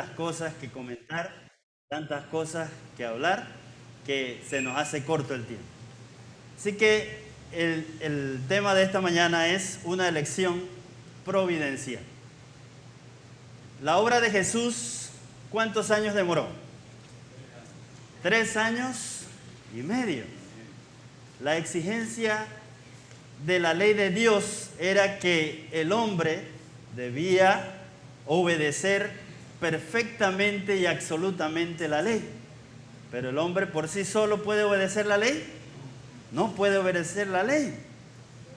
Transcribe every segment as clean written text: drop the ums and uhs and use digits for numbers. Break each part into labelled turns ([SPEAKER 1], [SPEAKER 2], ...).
[SPEAKER 1] cosas que comentar, tantas cosas que hablar, que se nos hace corto el tiempo. Así que el tema de esta mañana es una elección providencial. La obra de Jesús, ¿cuántos años demoró? 3 años y medio. La exigencia de la ley de Dios era que el hombre debía obedecer perfectamente y absolutamente la ley. Pero el hombre por sí solo puede obedecer la ley. No puede obedecer la ley.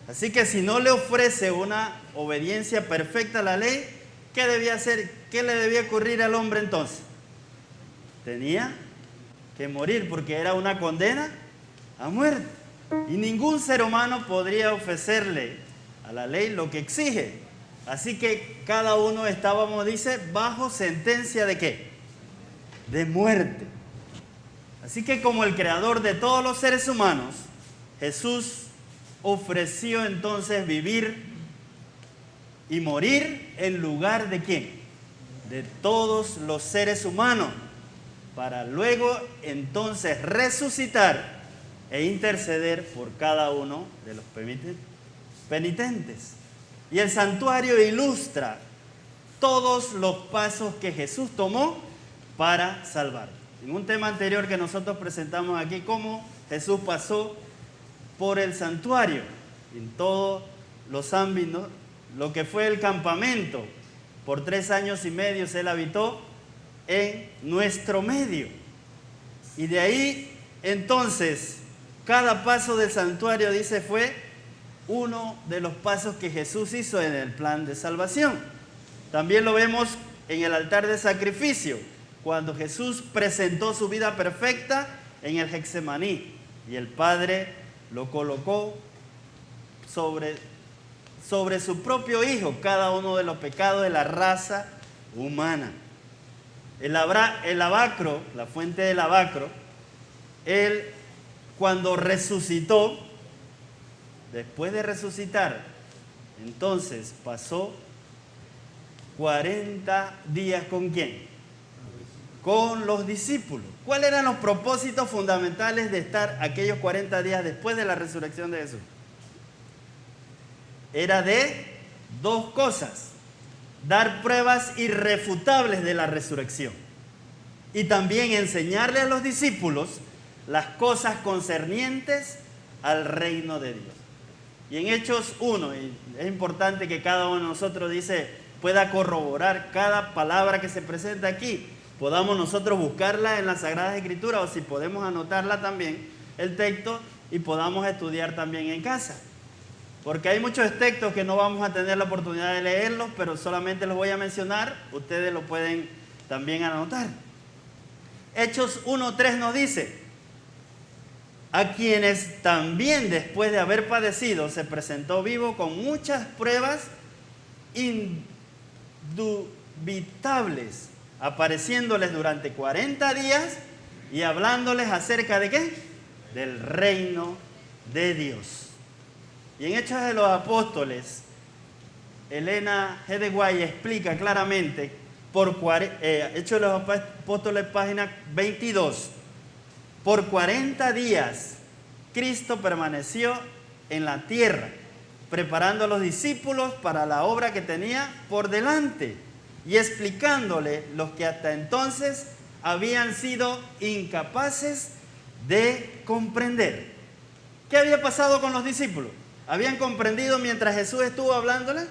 [SPEAKER 1] Así que si no le ofrece una obediencia perfecta a la ley, ¿qué debía hacer? ¿Qué le debía ocurrir al hombre entonces? Tenía que morir porque era una condena a muerte. Y ningún ser humano podría ofrecerle a la ley lo que exige. Así que cada uno estábamos, dice, bajo sentencia ¿de qué? De muerte. Así que como el creador de todos los seres humanos, Jesús ofreció entonces vivir y morir en lugar ¿de quién? De todos los seres humanos, para luego entonces resucitar e interceder por cada uno de los penitentes. Y el santuario ilustra todos los pasos que Jesús tomó para salvar. En un tema anterior que nosotros presentamos aquí, cómo Jesús pasó por el santuario, en todos los ámbitos, lo que fue el campamento. Por 3 años y medio Él habitó en nuestro medio. Y de ahí, entonces, cada paso del santuario, dice, fue uno de los pasos que Jesús hizo en el plan de salvación. También lo vemos en el altar de sacrificio, cuando Jesús presentó su vida perfecta en el Getsemaní y el Padre lo colocó sobre su propio Hijo, cada uno de los pecados de la raza humana. El lavacro, la fuente del lavacro, Él cuando resucitó, después de resucitar, entonces pasó 40 días ¿con quién? Con los discípulos. ¿Cuáles eran los propósitos fundamentales de estar aquellos 40 días después de la resurrección de Jesús? Era de 2 cosas: dar pruebas irrefutables de la resurrección y también enseñarle a los discípulos las cosas concernientes al reino de Dios. Y en Hechos 1, y es importante que cada uno de nosotros pueda corroborar cada palabra que se presenta aquí, podamos nosotros buscarla en las Sagradas Escrituras, o si podemos anotarla también, el texto, y podamos estudiar también en casa. Porque hay muchos textos que no vamos a tener la oportunidad de leerlos, pero solamente los voy a mencionar, ustedes lo pueden también anotar. Hechos 1:3 nos dice: a quienes también después de haber padecido se presentó vivo con muchas pruebas indubitables, apareciéndoles durante 40 días y hablándoles acerca ¿de qué? Del reino de Dios. Y en Hechos de los Apóstoles, Elena G. de Guay explica claramente, Hechos de los Apóstoles, página 22, por 40 días Cristo permaneció en la tierra, preparando a los discípulos para la obra que tenía por delante y explicándole los que hasta entonces habían sido incapaces de comprender. ¿Qué había pasado con los discípulos? ¿Habían comprendido mientras Jesús estuvo hablándoles?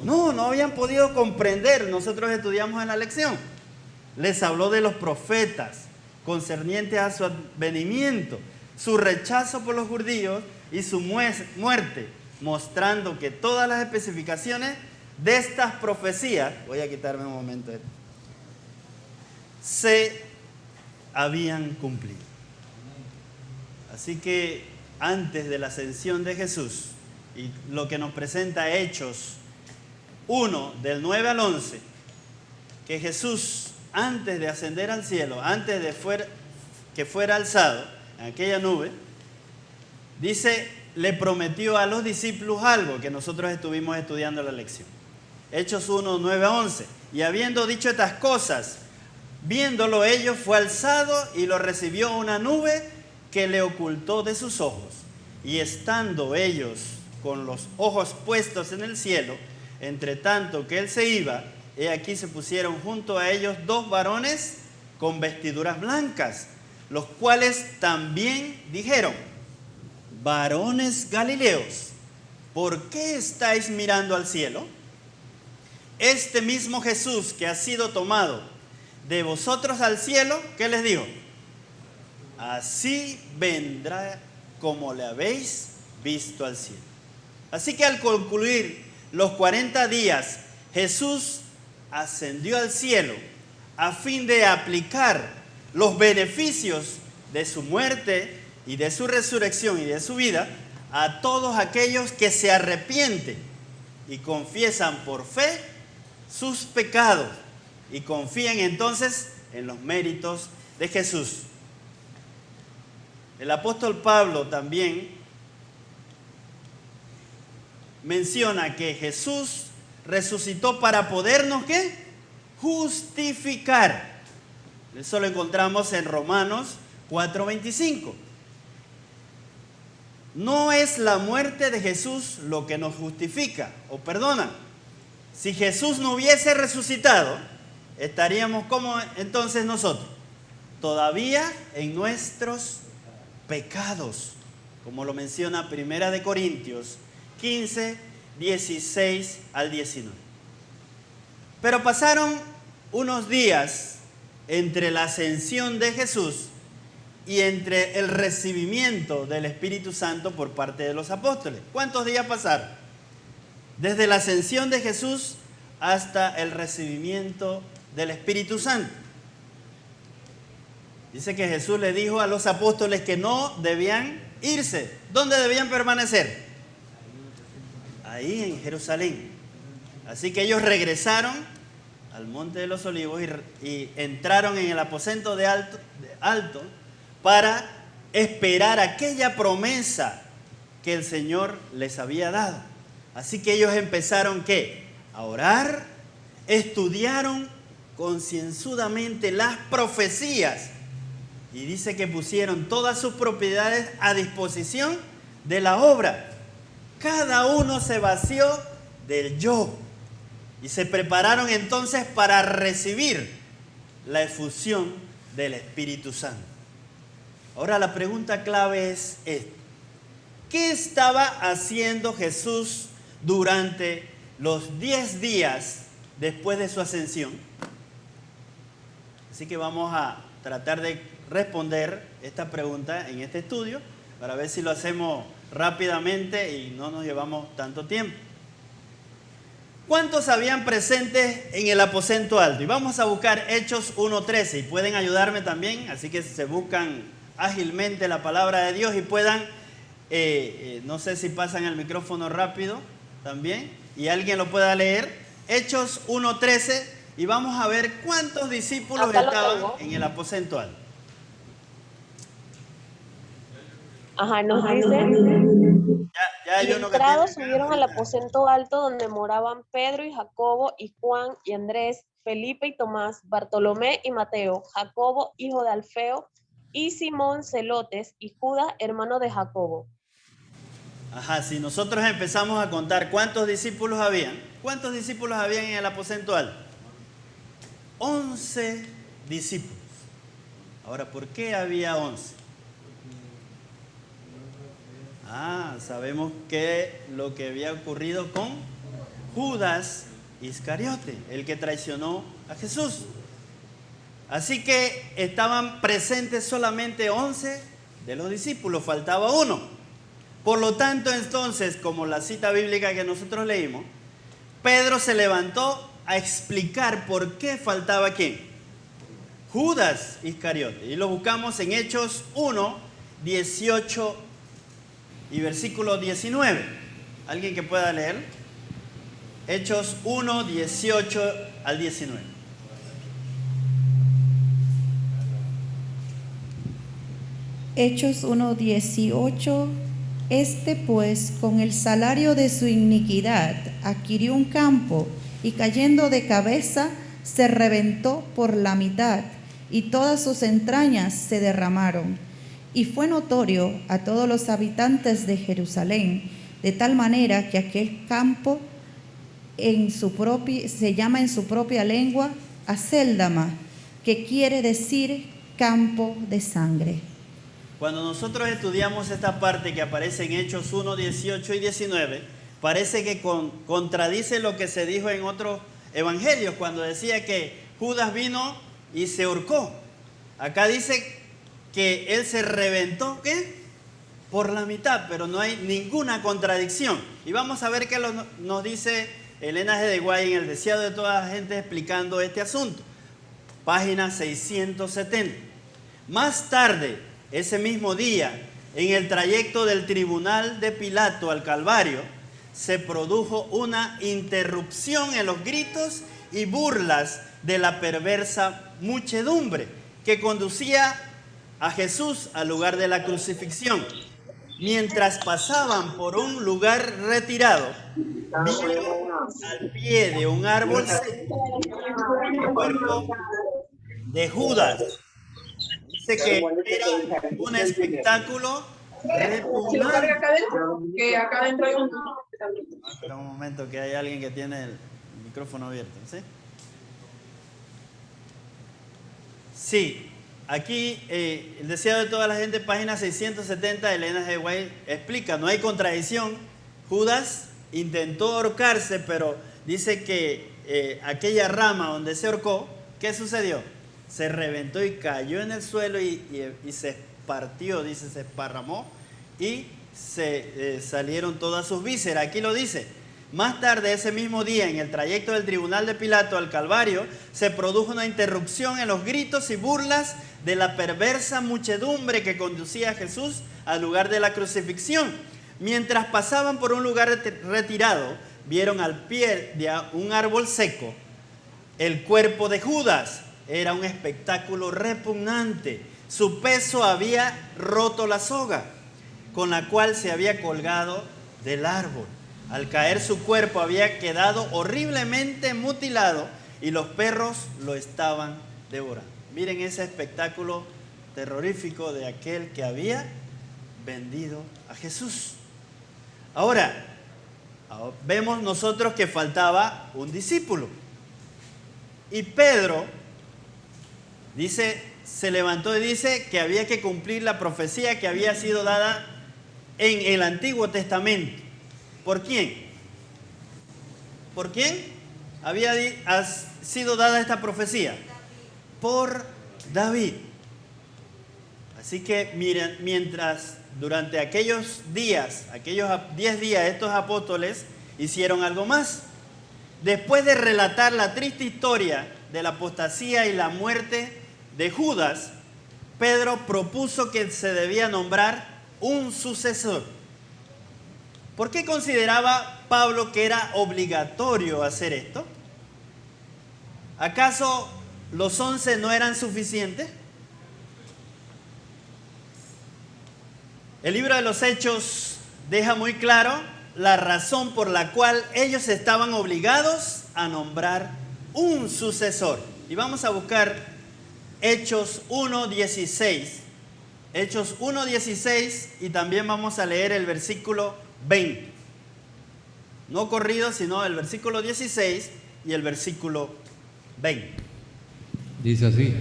[SPEAKER 1] No habían podido comprender. Nosotros estudiamos en la lección. Les habló de los profetas concernientes a su advenimiento, su rechazo por los judíos y su muerte, mostrando que todas las especificaciones de estas profecías, voy a quitarme un momento, se habían cumplido. Así que antes de la ascensión de Jesús, y lo que nos presenta Hechos 1, del 9 al 11, que Jesús, antes de ascender al cielo, antes de que fuera alzado en aquella nube, dice, le prometió a los discípulos algo que nosotros estuvimos estudiando en la lección. Hechos 1, 9 a 11. Y habiendo dicho estas cosas, viéndolo ellos, fue alzado y lo recibió una nube que le ocultó de sus ojos. Y estando ellos con los ojos puestos en el cielo, entre tanto que él se iba, he aquí se pusieron junto a ellos dos varones con vestiduras blancas, los cuales también dijeron: varones Galileos, ¿por qué estáis mirando al cielo? Este mismo Jesús que ha sido tomado de vosotros al cielo, ¿qué les digo? Así vendrá como le habéis visto al cielo. Así que al concluir los 40 días, Jesús ascendió al cielo a fin de aplicar los beneficios de su muerte y de su resurrección y de su vida a todos aquellos que se arrepienten y confiesan por fe sus pecados y confían entonces en los méritos de Jesús. El apóstol Pablo también menciona que Jesús resucitó para podernos, ¿qué? Justificar. Eso lo encontramos en Romanos 4:25. No es la muerte de Jesús lo que nos justifica o perdona. Si Jesús no hubiese resucitado, estaríamos como entonces nosotros, todavía en nuestros pecados, como lo menciona 1 Corintios 15, 16 al 19. Pero pasaron unos días entre la ascensión de Jesús y entre el recibimiento del Espíritu Santo por parte de los apóstoles. ¿Cuántos días pasaron? Desde la ascensión de Jesús hasta el recibimiento del Espíritu Santo. Dice que Jesús le dijo a los apóstoles que no debían irse. ¿Dónde debían permanecer? Ahí en Jerusalén. Así que ellos regresaron al Monte de los Olivos y entraron en el aposento de alto para esperar aquella promesa que el Señor les había dado. Así que ellos empezaron, ¿qué? A orar, estudiaron concienzudamente las profecías y dice que pusieron todas sus propiedades a disposición de la obra. Cada uno se vació del yo y se prepararon entonces para recibir la efusión del Espíritu Santo. Ahora la pregunta clave es esta: ¿qué estaba haciendo Jesús durante los 10 días después de su ascensión? Así que vamos a tratar de responder esta pregunta en este estudio para ver si lo hacemos rápidamente y no nos llevamos tanto tiempo. ¿Cuántos habían presentes en el aposento alto? Y vamos a buscar Hechos 1:13 y pueden ayudarme también, así que se buscan ágilmente la palabra de Dios y puedan, no sé si pasan el micrófono rápido también y alguien lo pueda leer. Hechos 1:13 y vamos a ver cuántos discípulos estaban en el aposento alto.
[SPEAKER 2] Ajá, nos dice, y entrados subieron al aposento alto donde moraban Pedro y Jacobo y Juan y Andrés, Felipe y Tomás, Bartolomé y Mateo, Jacobo, hijo de Alfeo, y Simón Celotes y Judas, hermano de Jacobo.
[SPEAKER 1] Ajá, si nosotros empezamos a contar cuántos discípulos habían en el aposento alto. 11 discípulos. Ahora, ¿por qué había 11? Sabemos que lo que había ocurrido con Judas Iscariote, el que traicionó a Jesús. Así que estaban presentes solamente 11 de los discípulos, faltaba uno. Por lo tanto, entonces, como la cita bíblica que nosotros leímos, Pedro se levantó a explicar por qué faltaba ¿quién? Judas Iscariote. Y lo buscamos en Hechos 1, 18 y versículo 19. ¿Alguien que pueda leer? Hechos 1, 18 al 19.
[SPEAKER 3] Hechos 1, 18. Este pues, con el salario de su iniquidad, adquirió un campo y cayendo de cabeza, se reventó por la mitad y todas sus entrañas se derramaron. Y fue notorio a todos los habitantes de Jerusalén, de tal manera que aquel campo se llama en su propia lengua Acéldama, que quiere decir campo de sangre.
[SPEAKER 1] Cuando nosotros estudiamos esta parte que aparece en Hechos 1, 18 y 19, parece que contradice lo que se dijo en otros evangelios, cuando decía que Judas vino y se ahorcó. Acá dice que él se reventó, ¿qué? Por la mitad, pero no hay ninguna contradicción. Y vamos a ver qué nos dice Elena G. de Guay en El deseado de toda la gente explicando este asunto. Página 670. Más tarde, ese mismo día, en el trayecto del tribunal de Pilato al Calvario, se produjo una interrupción en los gritos y burlas de la perversa muchedumbre que conducía a Jesús al lugar de la crucifixión. Mientras pasaban por un lugar retirado, vieron al pie de un árbol seco el cuerpo de Judas. Dice que era un espectáculo repugnante.
[SPEAKER 4] Acá adentro hay un...
[SPEAKER 1] Espera un momento, que hay alguien que tiene el micrófono abierto, ¿sí? Sí, aquí el deseado de toda la gente, página 670, Elena G. White explica, no hay contradicción. Judas intentó ahorcarse, pero dice que aquella rama donde se ahorcó, ¿qué sucedió? Se reventó y cayó en el suelo y se partió, dice, se esparramó y se salieron todas sus vísceras. Aquí lo dice. Más tarde, ese mismo día, en el trayecto del tribunal de Pilato al Calvario, se produjo una interrupción en los gritos y burlas de la perversa muchedumbre que conducía a Jesús al lugar de la crucifixión. Mientras pasaban por un lugar retirado, vieron al pie de un árbol seco el cuerpo de Judas. Era un espectáculo repugnante. Su peso había roto la soga con la cual se había colgado del árbol. Al caer su cuerpo había quedado horriblemente mutilado y los perros lo estaban devorando. Miren ese espectáculo terrorífico de aquel que había vendido a Jesús. Ahora, vemos nosotros que faltaba un discípulo. Y Pedro, dice, se levantó y dice que había que cumplir la profecía que había sido dada en el Antiguo Testamento. ¿Por quién? ¿Por quién había sido dada esta profecía? Por David. Así que miren, mientras durante aquellos días, aquellos 10 días, estos apóstoles hicieron algo más. Después de relatar la triste historia de la apostasía y la muerte de Judas, Pedro propuso que se debía nombrar un sucesor. ¿Por qué consideraba Pablo que era obligatorio hacer esto? ¿Acaso los 11 no eran suficientes? El libro de los Hechos deja muy claro la razón por la cual ellos estaban obligados a nombrar un sucesor. Y vamos a buscar Hechos 1:16. Hechos 1:16 y también vamos a leer el versículo 20. No corrido, sino el versículo 16 y el versículo 20.
[SPEAKER 5] Dice así: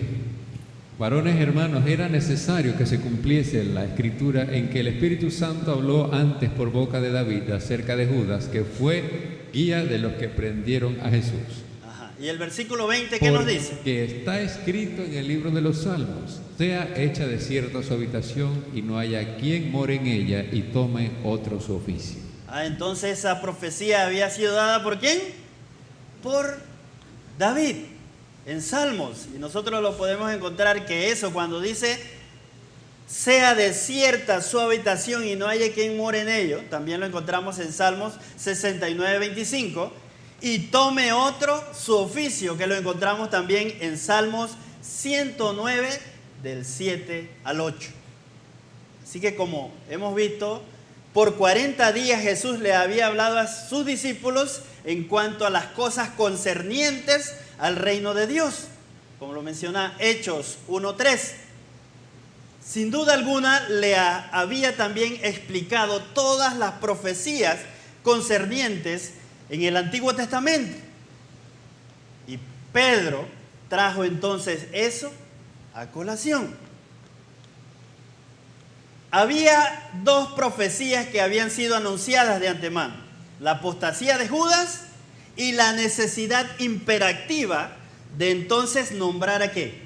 [SPEAKER 5] varones hermanos, era necesario que se cumpliese la escritura en que el Espíritu Santo habló antes por boca de David acerca de Judas, que fue guía de los que prendieron a Jesús.
[SPEAKER 1] Ajá. Y el versículo 20, ¿qué nos dice?
[SPEAKER 5] Que está escrito en el libro de los Salmos: sea hecha desierta su habitación y no haya quien more en ella y tome otro su oficio.
[SPEAKER 1] Entonces esa profecía había sido dada ¿por quién? Por David, en Salmos. Y nosotros lo podemos encontrar que eso, cuando dice sea desierta su habitación y no haya quien more en ello, también lo encontramos en Salmos 69:25. Y tome otro su oficio, que lo encontramos también en Salmos 109, del 7 al 8. Así que, como hemos visto, por 40 días Jesús le había hablado a sus discípulos en cuanto a las cosas concernientes al reino de Dios, como lo menciona Hechos 1:3. Sin duda alguna le había también explicado todas las profecías concernientes en el Antiguo Testamento. Y Pedro trajo entonces eso a colación. Había dos profecías que habían sido anunciadas de antemano: la apostasía de Judas y la necesidad imperativa de entonces nombrar ¿a qué?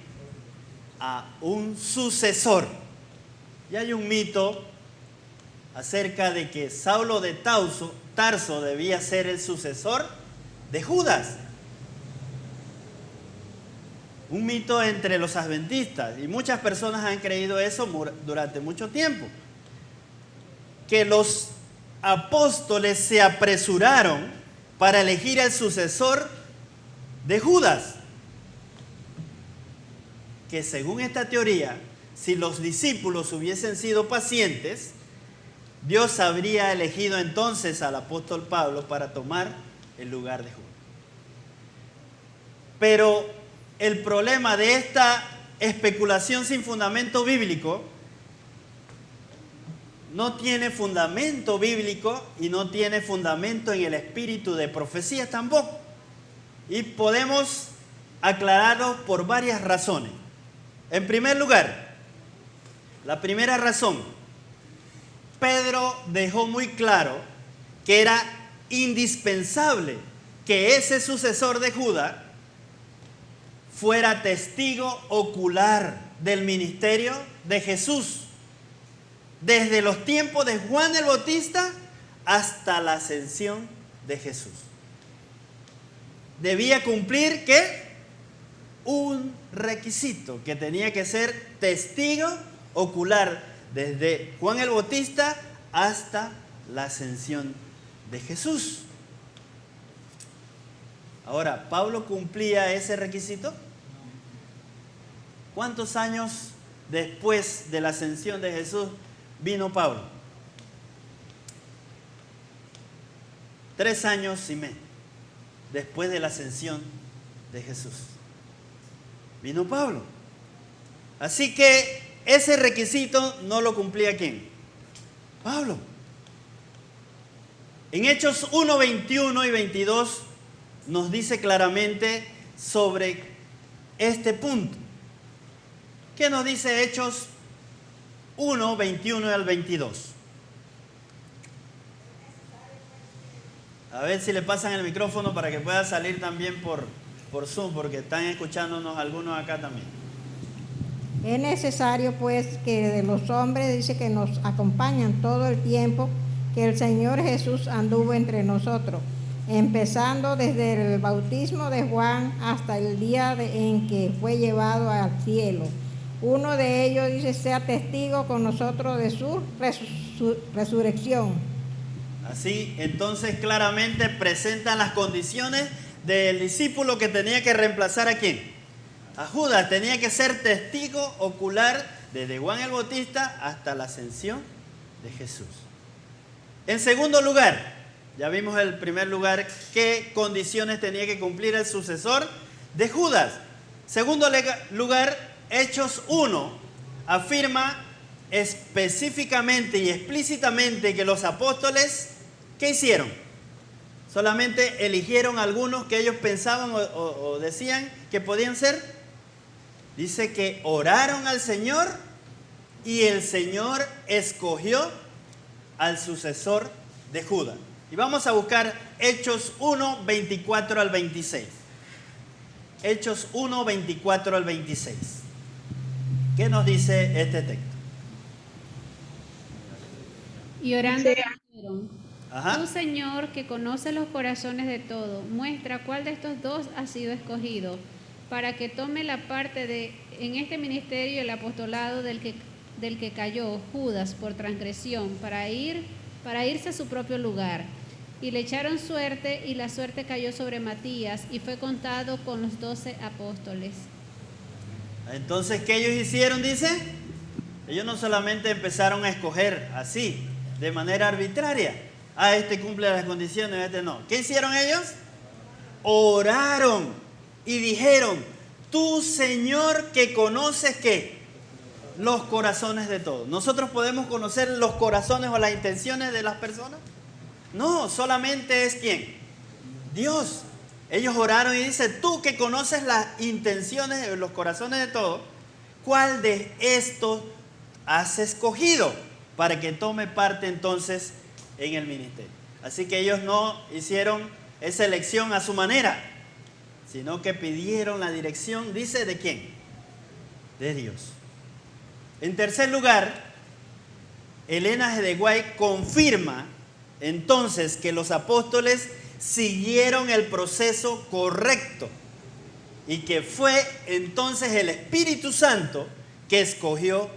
[SPEAKER 1] A un sucesor. Y hay un mito acerca de que Saulo de Tarso debía ser el sucesor de Judas. Un mito entre los adventistas, y muchas personas han creído eso durante mucho tiempo, que los apóstoles se apresuraron para elegir al sucesor de Judas, que según esta teoría, si los discípulos hubiesen sido pacientes, Dios habría elegido entonces al apóstol Pablo para tomar el lugar de Judas. Pero el problema de esta especulación sin fundamento bíblico no tiene fundamento bíblico y no tiene fundamento en el espíritu de profecía tampoco. Y podemos aclararlo por varias razones. En primer lugar, la primera razón, Pedro dejó muy claro que era indispensable que ese sucesor de Judas fuera testigo ocular del ministerio de Jesús, desde los tiempos de Juan el Bautista hasta la ascensión de Jesús. Debía cumplir ¿qué? Un requisito, que tenía que ser testigo ocular desde Juan el Bautista hasta la ascensión de Jesús. Ahora, ¿Pablo cumplía ese requisito? ¿Cuántos años después de la ascensión de Jesús vino Pablo? 3 años y medio después de la ascensión de Jesús vino Pablo. Así que ese requisito no lo cumplía ¿quién? Pablo. En Hechos 1, 21 y 22 nos dice claramente sobre este punto. ¿Qué nos dice Hechos 1, 21 al 22? A ver si le pasan el micrófono para que pueda salir también por Zoom, porque están escuchándonos algunos acá también.
[SPEAKER 6] Es necesario pues que de los hombres, dice, que nos acompañan todo el tiempo que el Señor Jesús anduvo entre nosotros, empezando desde el bautismo de Juan hasta el día en que fue llevado al cielo. Uno de ellos, dice, sea testigo con nosotros de su resurrección.
[SPEAKER 1] Así, entonces claramente presentan las condiciones del discípulo que tenía que reemplazar ¿a quién? A Judas. Tenía que ser testigo ocular desde Juan el Bautista hasta la ascensión de Jesús. En segundo lugar, ya vimos el primer lugar, qué condiciones tenía que cumplir el sucesor de Judas. Segundo lugar, Hechos 1 afirma específicamente y explícitamente que los apóstoles, ¿qué hicieron? Solamente eligieron algunos que ellos pensaban o decían que podían ser. Dice que oraron al Señor y el Señor escogió al sucesor de Judas. Y vamos a buscar Hechos 1, 24 al 26. Hechos 1, 24 al 26. ¿Qué nos dice este texto?
[SPEAKER 7] Y orando dijeron:
[SPEAKER 1] Ajá.
[SPEAKER 7] Tú, Señor, que conoces los corazones de todos, muestra cuál de estos dos ha sido escogido, para que tome la parte en este ministerio el apostolado del que cayó Judas por transgresión, para irse a su propio lugar. Y le echaron suerte, y la suerte cayó sobre Matías, y fue contado con los 12 apóstoles.
[SPEAKER 1] Entonces, ¿qué ellos hicieron? Dice, ellos no solamente empezaron a escoger así, de manera arbitraria. Este cumple las condiciones, este no. ¿Qué hicieron ellos? Oraron y dijeron, tú, Señor, que conoces ¿qué? Los corazones de todos. ¿Nosotros podemos conocer los corazones o las intenciones de las personas? No, solamente es ¿quién? Dios. Ellos oraron y dice, tú que conoces las intenciones de los corazones de todos, ¿cuál de estos has escogido para que tome parte entonces en el ministerio? Así que ellos no hicieron esa elección a su manera, sino que pidieron la dirección, dice, ¿de quién? De Dios. En tercer lugar, Elena G. de White confirma entonces que los apóstoles siguieron el proceso correcto y que fue entonces el Espíritu Santo que escogió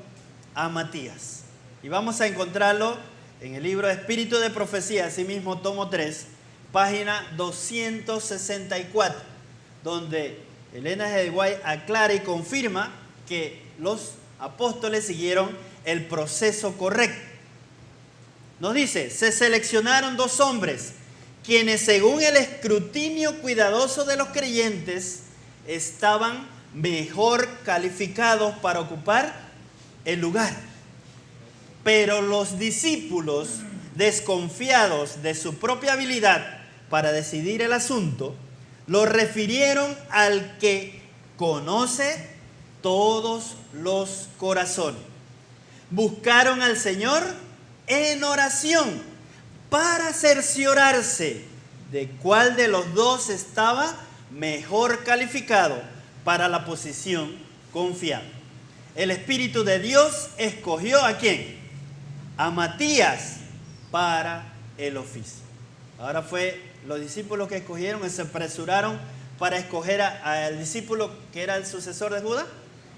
[SPEAKER 1] a Matías. Y vamos a encontrarlo en el libro Espíritu de Profecía, asimismo tomo 3, página 264, donde Elena G. de White aclara y confirma que los apóstoles siguieron el proceso correcto. Nos dice, se seleccionaron 2 hombres, quienes según el escrutinio cuidadoso de los creyentes, estaban mejor calificados para ocupar el lugar. Pero los discípulos, desconfiados de su propia habilidad para decidir el asunto, lo refirieron al que conoce todos los corazones. Buscaron al Señor en oración para cerciorarse de cuál de los 2 estaba mejor calificado para la posición confiada. El Espíritu de Dios escogió ¿a quién? A Matías para el oficio. Ahora fue los discípulos que escogieron y se apresuraron para escoger al discípulo que era el sucesor de Judas.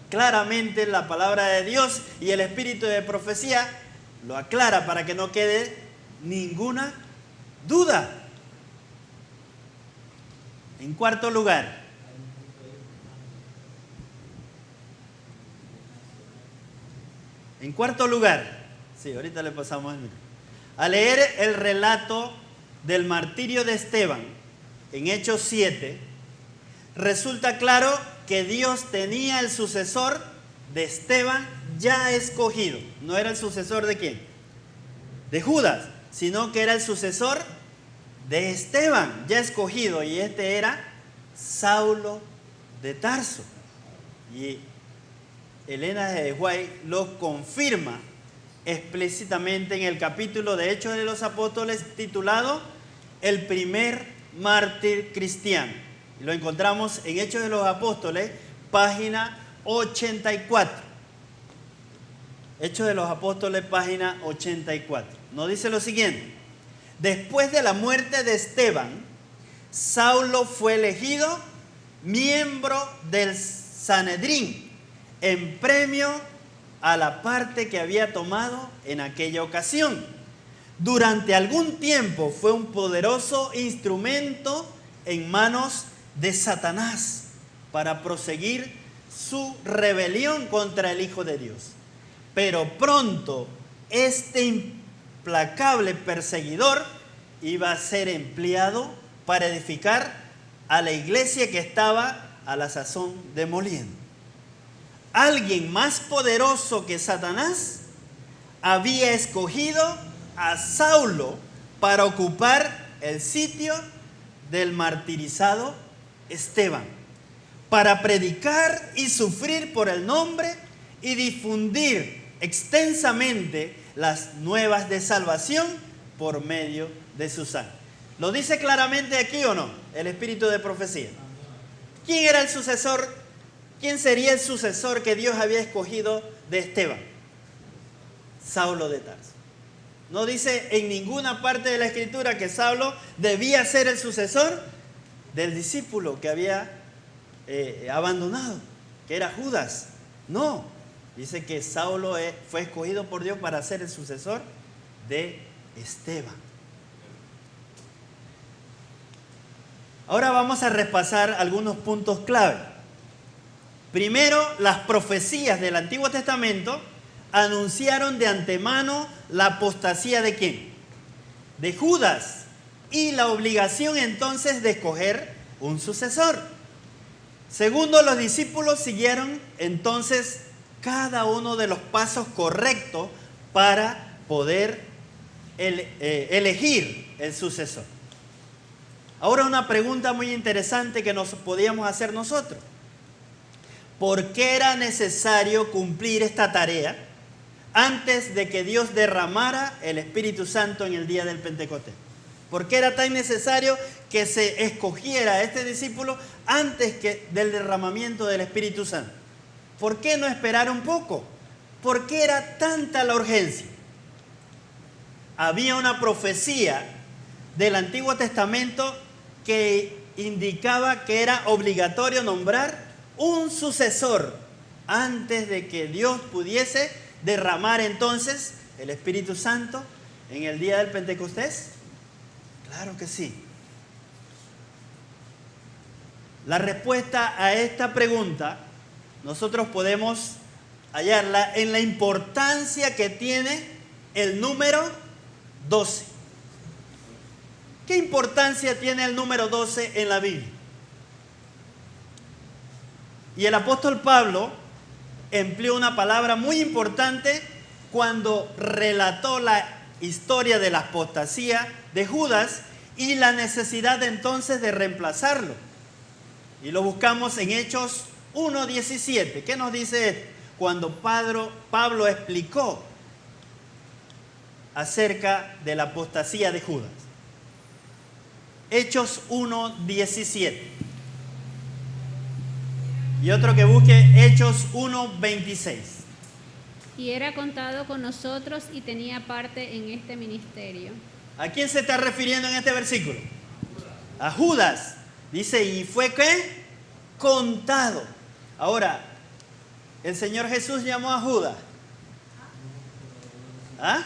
[SPEAKER 1] Claramente la palabra de Dios y el Espíritu de profecía lo aclara para que no quede ninguna duda. En cuarto lugar, sí, ahorita le pasamos el micro. Al leer el relato del martirio de Esteban en Hechos 7, resulta claro que Dios tenía el sucesor de Esteban ya escogido. No era el sucesor de quién, de Judas, sino que era el sucesor de Esteban ya escogido, y este era Saulo de Tarso. Y Elena G. de White lo confirma explícitamente en el capítulo de Hechos de los Apóstoles titulado El primer mártir cristiano. Lo encontramos en Hechos de los Apóstoles, página 84. Hechos de los Apóstoles, página 84. Nos dice lo siguiente: después de la muerte de Esteban, Saulo fue elegido miembro del Sanedrín en premio a la parte que había tomado en aquella ocasión. Durante algún tiempo fue un poderoso instrumento en manos de Satanás para proseguir su rebelión contra el Hijo de Dios. Pero pronto este implacable perseguidor iba a ser empleado para edificar a la iglesia que estaba a la sazón demoliendo. Alguien más poderoso que Satanás había escogido a Saulo para ocupar el sitio del martirizado Esteban, para predicar y sufrir por el nombre y difundir extensamente las nuevas de salvación por medio de su sangre. ¿Lo dice claramente aquí o no? El espíritu de profecía. ¿Quién era el sucesor? ¿Quién sería el sucesor que Dios había escogido de Esteban? Saulo de Tarso. No dice en ninguna parte de la Escritura que Saulo debía ser el sucesor del discípulo que había abandonado, que era Judas. No, dice que Saulo fue escogido por Dios para ser el sucesor de Esteban. Ahora vamos a repasar algunos puntos clave. Primero, las profecías del Antiguo Testamento anunciaron de antemano la apostasía de ¿quién? De Judas, y la obligación entonces de escoger un sucesor. Segundo, los discípulos siguieron entonces cada uno de los pasos correctos para poder elegir el sucesor. Ahora una pregunta muy interesante que nos podíamos hacer nosotros. ¿Por qué era necesario cumplir esta tarea antes de que Dios derramara el Espíritu Santo en el día del Pentecostés? ¿Por qué era tan necesario que se escogiera a este discípulo antes del derramamiento del Espíritu Santo? ¿Por qué no esperar un poco? ¿Por qué era tanta la urgencia? Había una profecía del Antiguo Testamento que indicaba que era obligatorio nombrar un sucesor antes de que Dios pudiese derramar entonces el Espíritu Santo en el día del Pentecostés. Claro que sí. La respuesta a esta pregunta nosotros podemos hallarla en la importancia que tiene el número 12. ¿Qué importancia tiene el número 12 en la Biblia? Y el apóstol Pablo empleó una palabra muy importante cuando relató la historia de la apostasía de Judas y la necesidad entonces de reemplazarlo. Y lo buscamos en Hechos 1:17. ¿Qué nos dice esto? Cuando Pablo explicó acerca de la apostasía de Judas. Hechos 1:17. Y otro que busque Hechos 1:26.
[SPEAKER 7] Y era contado con nosotros y tenía parte en este ministerio.
[SPEAKER 1] ¿A quién se está refiriendo en este versículo? A Judas. Dice, ¿y fue qué? Contado. Ahora, ¿el Señor Jesús llamó a Judas? ¿Ah?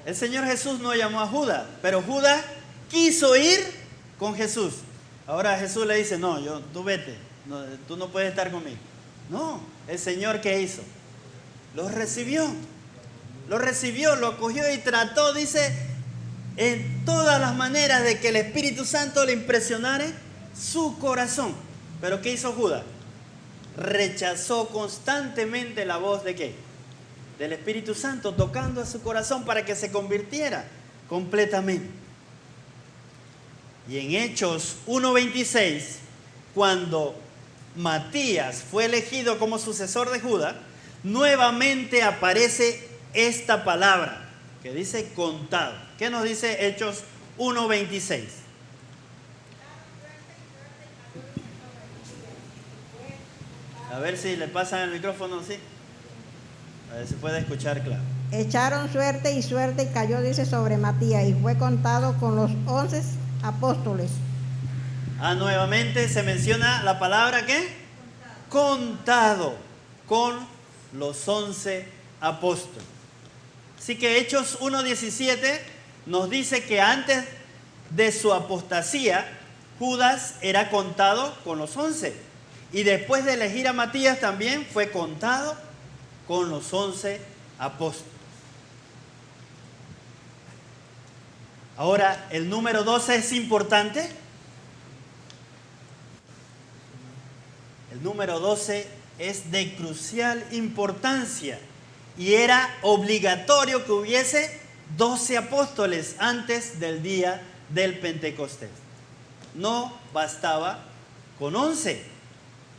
[SPEAKER 1] El Señor Jesús no llamó a Judas, pero Judas quiso ir con Jesús. Ahora Jesús le dice, no, tú vete, no, tú no puedes estar conmigo. No, el Señor, ¿qué hizo? Lo recibió, lo acogió y trató, dice, en todas las maneras de que el Espíritu Santo le impresionara su corazón. ¿Pero qué hizo Judas? Rechazó constantemente la voz ¿de qué? Del Espíritu Santo tocando a su corazón para que se convirtiera completamente. Y en Hechos 1:26, cuando Matías fue elegido como sucesor de Judas, nuevamente aparece esta palabra que dice contado. ¿Qué nos dice Hechos 1:26? A ver si le pasan el micrófono, sí. A ver si puede escuchar claro.
[SPEAKER 6] Echaron suerte y cayó, dice, sobre Matías y fue contado con los 11 apóstoles.
[SPEAKER 1] Nuevamente se menciona la palabra ¿qué? Contado con los 11 apóstoles. Así que Hechos 1:17 nos dice que antes de su apostasía, Judas era contado con los 11. Y después de elegir a Matías también fue contado con los 11 apóstoles. Ahora, ¿el número 12 es importante? El número 12 es de crucial importancia y era obligatorio que hubiese 12 apóstoles antes del día del Pentecostés. No bastaba con 11.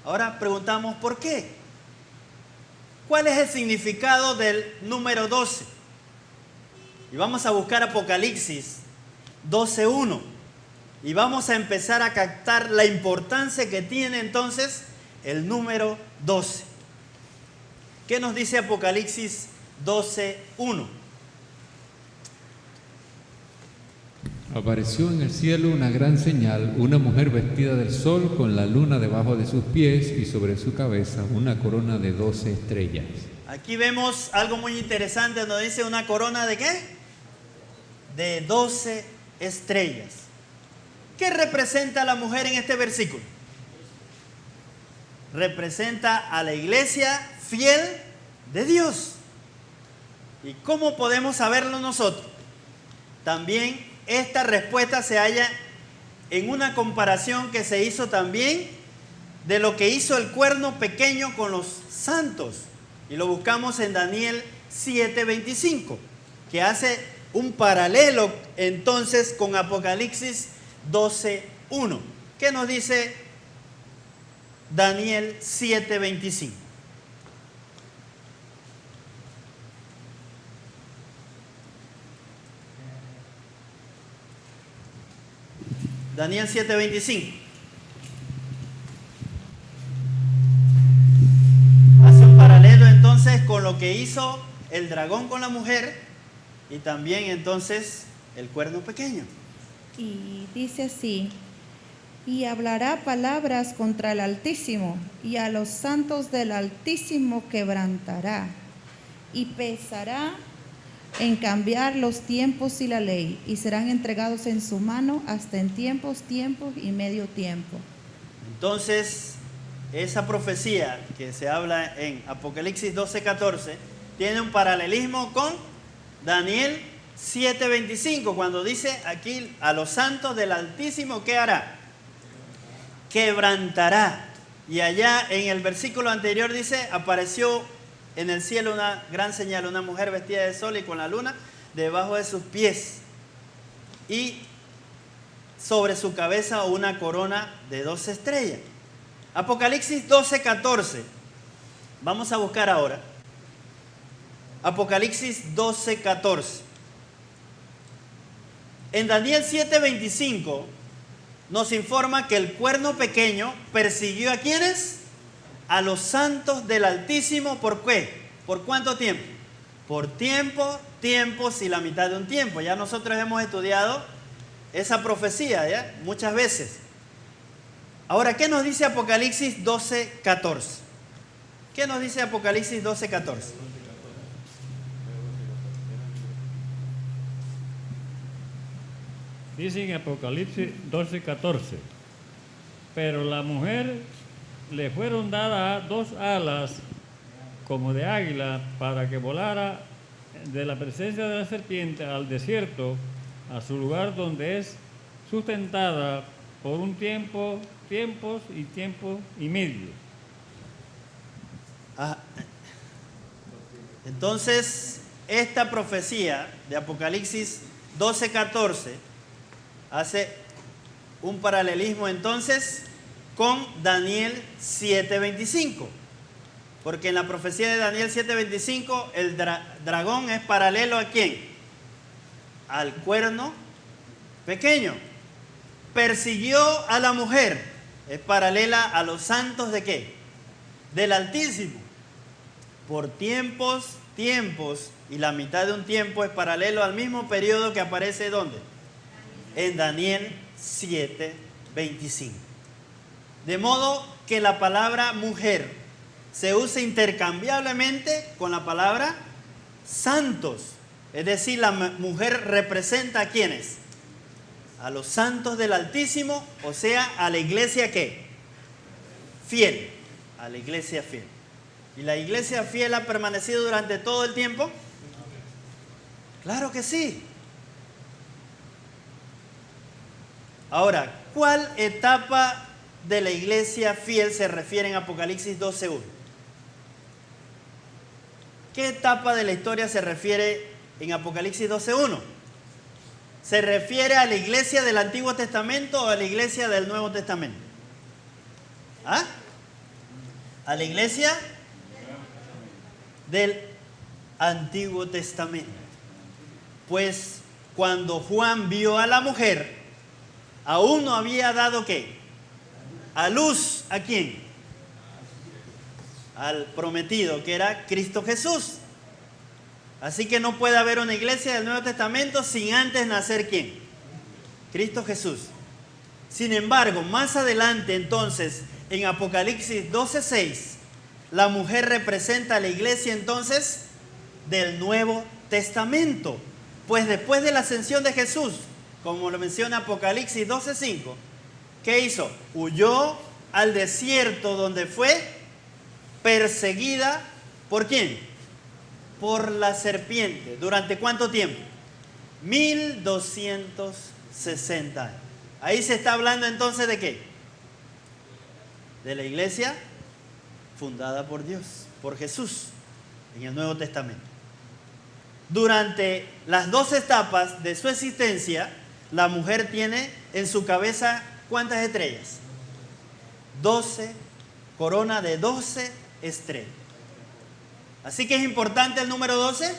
[SPEAKER 1] Ahora preguntamos ¿por qué? ¿Cuál es el significado del número 12? Y vamos a buscar Apocalipsis 12:1 y vamos a empezar a captar la importancia que tiene entonces el número 12. ¿Qué nos dice Apocalipsis 12:1?
[SPEAKER 5] Apareció en el cielo una gran señal, una mujer vestida del sol con la luna debajo de sus pies y sobre su cabeza una corona de 12 estrellas.
[SPEAKER 1] Aquí vemos algo muy interesante, nos dice una corona de ¿qué? De 12 estrellas. ¿Qué representa la mujer en este versículo? Representa a la iglesia fiel de Dios. ¿Y cómo podemos saberlo nosotros? También esta respuesta se halla en una comparación que se hizo también de lo que hizo el cuerno pequeño con los santos. Y lo buscamos en Daniel 7:25, que hace un paralelo entonces con Apocalipsis 12:1. ¿Qué nos dice Daniel 7:25? Daniel 7:25. Hace un paralelo entonces con lo que hizo el dragón con la mujer y también entonces el cuerno pequeño.
[SPEAKER 3] Y dice así: y hablará palabras contra el Altísimo, y a los santos del Altísimo quebrantará, y pesará en cambiar los tiempos y la ley, y serán entregados en su mano hasta en tiempos y medio tiempo.
[SPEAKER 1] Entonces, esa profecía que se habla en Apocalipsis 12:14 tiene un paralelismo con Daniel 7:25, cuando dice aquí: a los santos del Altísimo, ¿qué hará? Quebrantará. Y allá en el versículo anterior dice: apareció en el cielo una gran señal, una mujer vestida de sol y con la luna debajo de sus pies, y sobre su cabeza una corona de 12 estrellas. Apocalipsis 12:14. Vamos a buscar ahora Apocalipsis 12:14. En Daniel 7:25 nos informa que el cuerno pequeño persiguió a ¿quiénes? A los santos del Altísimo. ¿Por qué? ¿Por cuánto tiempo? Por tiempo, tiempos y la mitad de un tiempo. Ya nosotros hemos estudiado esa profecía, ¿ya? Muchas veces. Ahora, ¿qué nos dice Apocalipsis 12:14? ¿Qué nos dice Apocalipsis 12:14?
[SPEAKER 8] Dice en Apocalipsis 12:14: pero la mujer le fueron dadas 2 alas como de águila para que volara de la presencia de la serpiente al desierto, a su lugar donde es sustentada por un tiempo y medio.
[SPEAKER 1] Entonces, esta profecía de Apocalipsis 12:14 hace un paralelismo entonces con Daniel 7:25. Porque en la profecía de Daniel 7:25 el dragón es paralelo ¿a quién? Al cuerno pequeño. Persiguió a la mujer, es paralela a los santos ¿de qué? Del Altísimo. Por tiempos y la mitad de un tiempo es paralelo al mismo periodo que aparece ¿dónde? En Daniel 7:25. De modo que la palabra mujer se usa intercambiablemente con la palabra santos. Es decir, la mujer representa ¿a quiénes? A los santos del Altísimo, o sea, a la iglesia ¿qué? Fiel. A la iglesia fiel. ¿Y la iglesia fiel ha permanecido durante todo el tiempo? Claro que sí. Ahora, ¿cuál etapa de la iglesia fiel se refiere en Apocalipsis 12:1? ¿Qué etapa de la historia se refiere en Apocalipsis 12:1? ¿Se refiere a la iglesia del Antiguo Testamento o a la iglesia del Nuevo Testamento? ¿Ah? A la iglesia del Antiguo Testamento. Pues cuando Juan vio a la mujer, aún no había dado ¿qué? A luz, ¿a quién? Al prometido, que era Cristo Jesús. Así que no puede haber una iglesia del Nuevo Testamento sin antes nacer ¿quién? Cristo Jesús. Sin embargo, más adelante entonces, en Apocalipsis 12:6, la mujer representa a la iglesia entonces del Nuevo Testamento. Pues después de la ascensión de Jesús, como lo menciona Apocalipsis 12:5, ¿qué hizo? Huyó al desierto donde fue perseguida. ¿Por quién? Por la serpiente. ¿Durante cuánto tiempo? 1260 años. Ahí se está hablando entonces ¿de qué? de la iglesia fundada por Dios, por Jesús, en el Nuevo Testamento. Durante las 2 etapas de su existencia, la mujer tiene en su cabeza ¿cuántas estrellas? 12, corona de 12 estrellas. Así que es importante el número 12.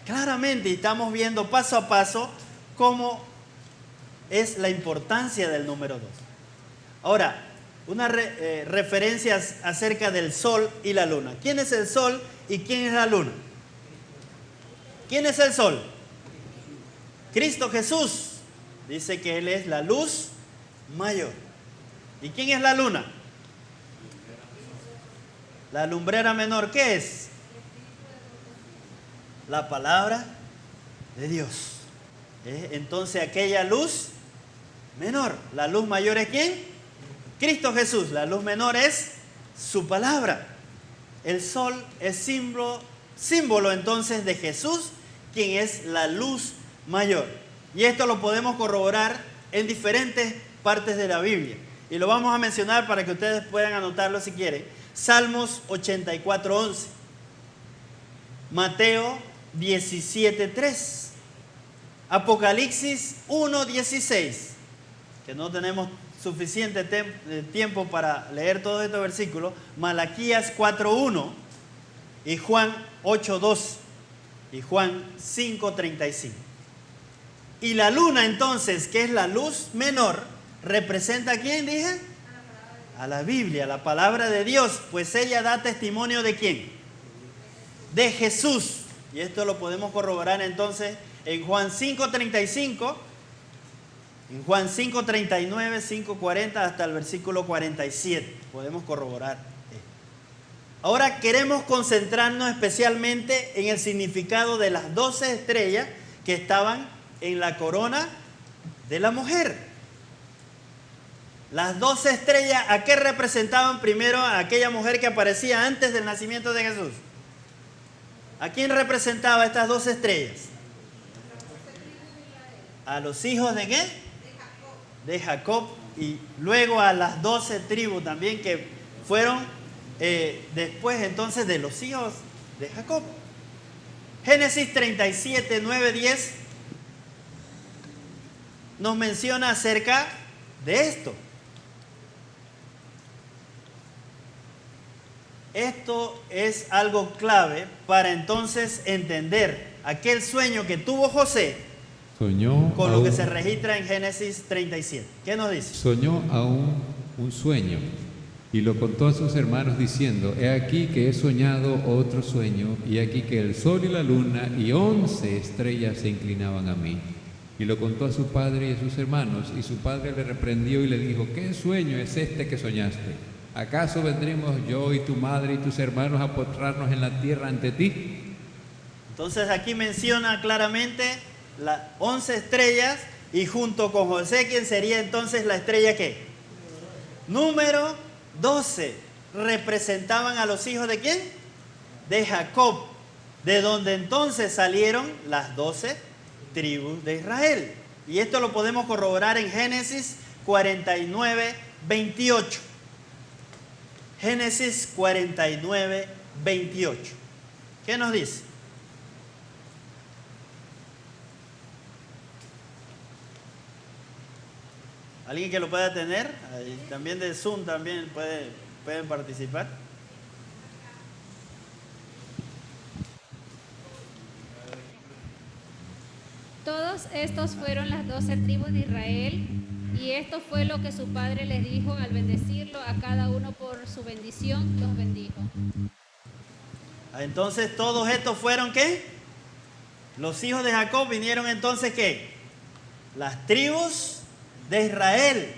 [SPEAKER 1] Claramente, y estamos viendo paso a paso cómo es la importancia del número 2. Ahora, unas referencias acerca del sol y la luna. ¿Quién es el sol y quién es la luna? ¿Quién es el sol? Cristo Jesús. Dice que Él es la luz mayor. ¿Y quién es la luna? La lumbrera menor. ¿Qué es? La palabra de Dios. Entonces aquella luz menor. La luz mayor es ¿quién? Cristo Jesús. La luz menor es su palabra. El sol es símbolo entonces de Jesús, quien es la luz mayor. Y esto lo podemos corroborar en diferentes partes de la Biblia. Y lo vamos a mencionar para que ustedes puedan anotarlo si quieren. Salmos 84:11. Mateo 17:3. Apocalipsis 1:16. Que no tenemos suficiente tiempo para leer todos estos versículos. Malaquías 4:1 y Juan 8:2 y Juan 5:35. Y la luna entonces, que es la luz menor, representa ¿a quién dije? A la Biblia, la palabra de Dios, pues ella da testimonio ¿de quién? De Jesús. Y esto lo podemos corroborar entonces en Juan 5:35, en Juan 5:39, 5:40 hasta el versículo 47. Podemos corroborar esto. Ahora queremos concentrarnos especialmente en el significado de las 12 estrellas que estaban en la corona de la mujer. Las 12 estrellas, ¿a qué representaban primero a aquella mujer que aparecía antes del nacimiento de Jesús? ¿A quién representaba estas 12 estrellas? A los hijos de ¿qué? De Jacob. Y luego a las 12 tribus también que fueron después entonces de los hijos de Jacob. Génesis 37, 9, 10 nos menciona acerca de esto. Esto es algo clave para entonces entender aquel sueño que tuvo José.
[SPEAKER 5] Soñó
[SPEAKER 1] con lo que se registra en Génesis 37. ¿Qué nos dice?
[SPEAKER 5] Soñó aún un sueño y lo contó a sus hermanos diciendo: he aquí que he soñado otro sueño, y aquí que el sol y la luna y 11 estrellas se inclinaban a mí. Y lo contó a su padre y a sus hermanos, y su padre le reprendió y le dijo: ¿qué sueño es este que soñaste? ¿Acaso vendremos yo y tu madre y tus hermanos a postrarnos en la tierra ante ti?
[SPEAKER 1] Entonces aquí menciona claramente las 11 estrellas, y junto con José, ¿quién sería entonces la estrella qué? Número 12. Representaban a los hijos ¿de quién? De Jacob, de donde entonces salieron las 12 tribus de Israel. Y esto lo podemos corroborar en Génesis 49, 28. Génesis 49, 28. ¿Qué nos dice? ¿Alguien que lo pueda tener? También de Zoom también pueden participar.
[SPEAKER 7] Todos estos fueron las 12 tribus de Israel, y esto fue lo que su padre les dijo al bendecirlo a cada uno por su bendición, los bendijo.
[SPEAKER 1] Entonces todos estos fueron ¿qué? Los hijos de Jacob vinieron entonces ¿qué? Las tribus de Israel.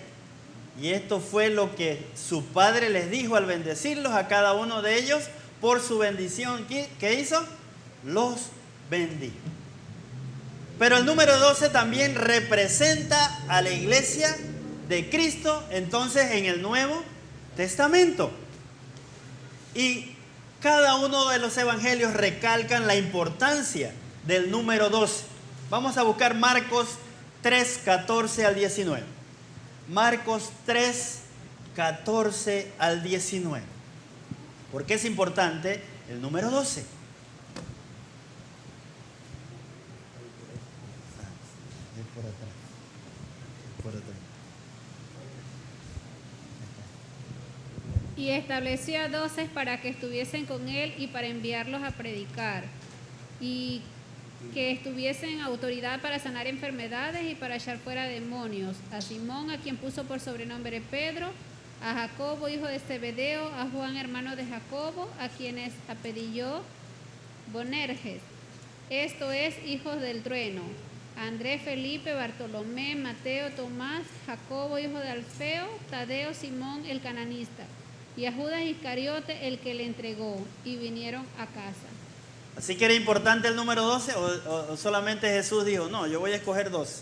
[SPEAKER 1] Y esto fue lo que su padre les dijo al bendecirlos a cada uno de ellos por su bendición. ¿Qué hizo? Los bendijo. Pero el número 12 también representa a la iglesia de Cristo, entonces en el Nuevo Testamento. Y cada uno de los evangelios recalcan la importancia del número 12. Vamos a buscar Marcos 3, 14 al 19. Marcos 3, 14 al 19. ¿Por qué es importante el número 12? Es por atrás. Por atrás.
[SPEAKER 7] Y estableció a 12 para que estuviesen con él y para enviarlos a predicar, y que estuviesen en autoridad para sanar enfermedades y para echar fuera demonios. A Simón, a quien puso por sobrenombre Pedro, a Jacobo, hijo de Zebedeo, a Juan, hermano de Jacobo, a quienes apellidó Boanerges, esto es, hijos del trueno, a Andrés, Felipe, Bartolomé, Mateo, Tomás, Jacobo, hijo de Alfeo, Tadeo, Simón, el cananista, y a Judas Iscariote, el que le entregó, y vinieron a casa.
[SPEAKER 1] Así que era importante el número 12, o solamente Jesús dijo, no, yo voy a escoger 12,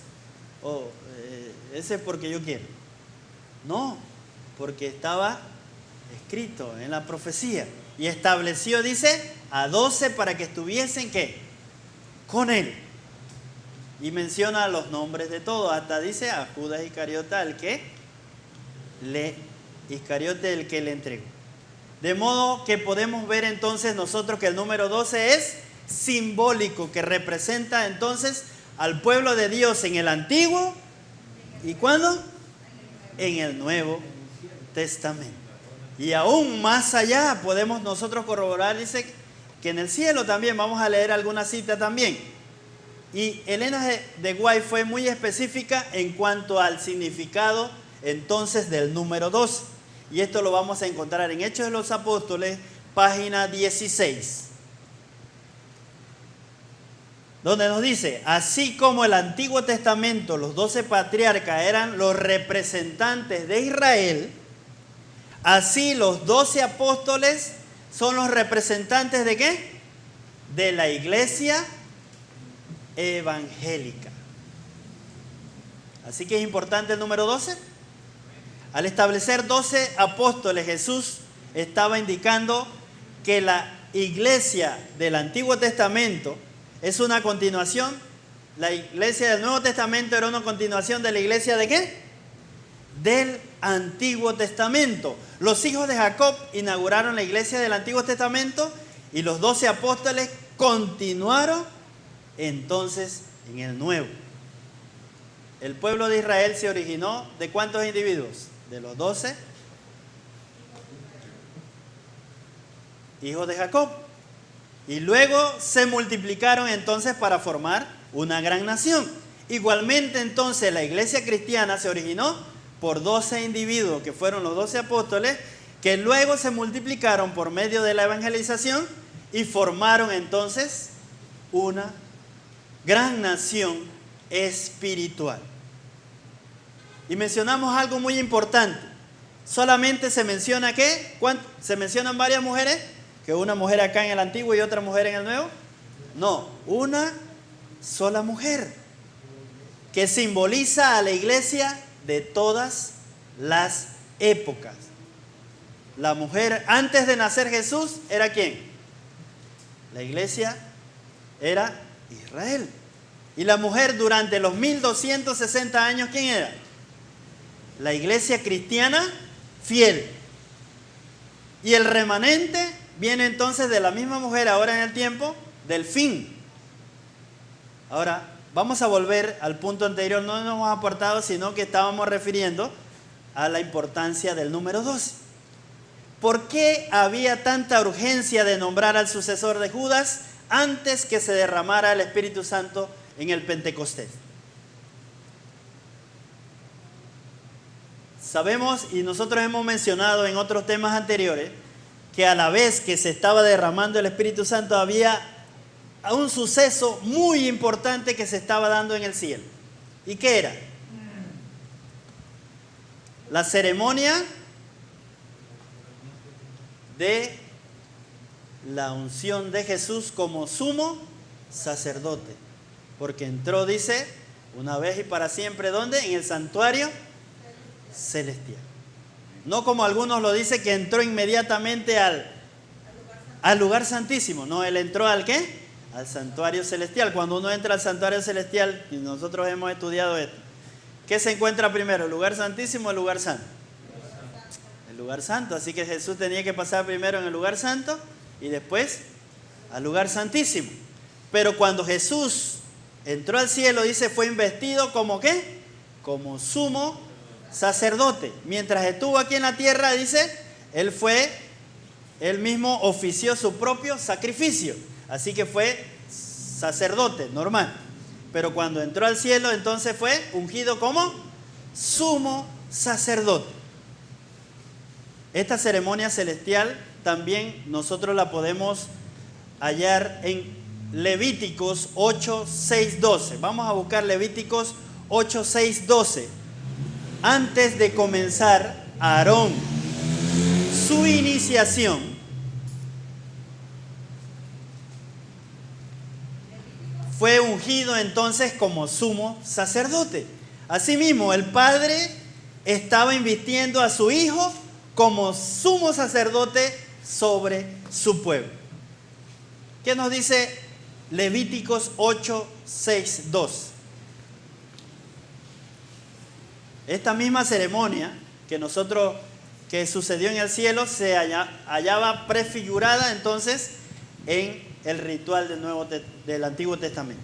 [SPEAKER 1] ese es porque yo quiero. No, porque estaba escrito en la profecía, y estableció, dice, a 12 para que estuviesen, ¿qué? Con él. Y menciona los nombres de todos, hasta dice a Judas Iscariote, Iscariote, el que le entregó. De modo que podemos ver entonces nosotros que el número 12 es simbólico, que representa entonces al pueblo de Dios en el Antiguo, ¿y cuándo? En el Nuevo Testamento. Y aún más allá podemos nosotros corroborar, dice que en el cielo también, vamos a leer alguna cita también. Y Elena de White fue muy específica en cuanto al significado entonces del número 12. Y esto lo vamos a encontrar en Hechos de los Apóstoles, página 16. Donde nos dice, así como el Antiguo Testamento, los 12 patriarcas eran los representantes de Israel, así los 12 apóstoles son los representantes ¿de qué? De la iglesia evangélica. Así que es importante el número 12. Al establecer 12 apóstoles, Jesús estaba indicando que la iglesia del Antiguo Testamento es una continuación. La iglesia del Nuevo Testamento era una continuación de la iglesia ¿de qué? Del Antiguo Testamento. Los hijos de Jacob inauguraron la iglesia del Antiguo Testamento y los 12 apóstoles continuaron entonces en el Nuevo. El pueblo de Israel se originó ¿de cuántos individuos? De los 12 hijos de Jacob. Y luego se multiplicaron entonces para formar una gran nación. Igualmente entonces la iglesia cristiana se originó por 12 individuos que fueron los 12 apóstoles, que luego se multiplicaron por medio de la evangelización y formaron entonces una gran nación espiritual. Y mencionamos algo muy importante. Solamente se menciona ¿qué? ¿Se mencionan varias mujeres? ¿Que una mujer acá en el Antiguo y otra mujer en el Nuevo? No, una sola mujer que simboliza a la iglesia de todas las épocas. La mujer antes de nacer Jesús era ¿quién? La iglesia era Israel. Y la mujer durante los 1260 años, ¿quién era? La iglesia cristiana fiel. Y el remanente viene entonces de la misma mujer ahora en el tiempo del fin. Ahora, vamos a volver al punto anterior. No nos hemos apartado, sino que estábamos refiriendo a la importancia del número 12. ¿Por qué había tanta urgencia de nombrar al sucesor de Judas antes que se derramara el Espíritu Santo en el Pentecostés? Sabemos, y nosotros hemos mencionado en otros temas anteriores, que a la vez que se estaba derramando el Espíritu Santo había un suceso muy importante que se estaba dando en el cielo. ¿Y qué era? La ceremonia de la unción de Jesús como sumo sacerdote. Porque entró, dice, una vez y para siempre, ¿dónde? En el santuario celestial. No como algunos lo dicen, que entró inmediatamente al lugar santísimo. No, él entró ¿al qué? Al santuario celestial. Cuando uno entra al santuario celestial, y nosotros hemos estudiado esto, ¿qué se encuentra primero? ¿El lugar santísimo o el lugar santo? lugar santo. Así que Jesús tenía que pasar primero en el lugar santo y después al lugar santísimo. Pero cuando Jesús entró al cielo, dice, fue investido como ¿qué? Como sumo sacerdote. Mientras estuvo aquí en la tierra, dice, él mismo ofició su propio sacrificio. Así que fue sacerdote, normal. Pero cuando entró al cielo, entonces fue ungido como sumo sacerdote. Esta ceremonia celestial también nosotros la podemos hallar en Levíticos 8, 6, 12. Vamos a buscar Levíticos 8, 6, 12. Antes de comenzar Aarón su iniciación, fue ungido entonces como sumo sacerdote. Asimismo, el Padre estaba invistiendo a su Hijo como sumo sacerdote sobre su pueblo. ¿Qué nos dice Levíticos 8, 6, 2? Esta misma ceremonia que sucedió en el cielo se hallaba prefigurada entonces en el ritual del Antiguo Testamento.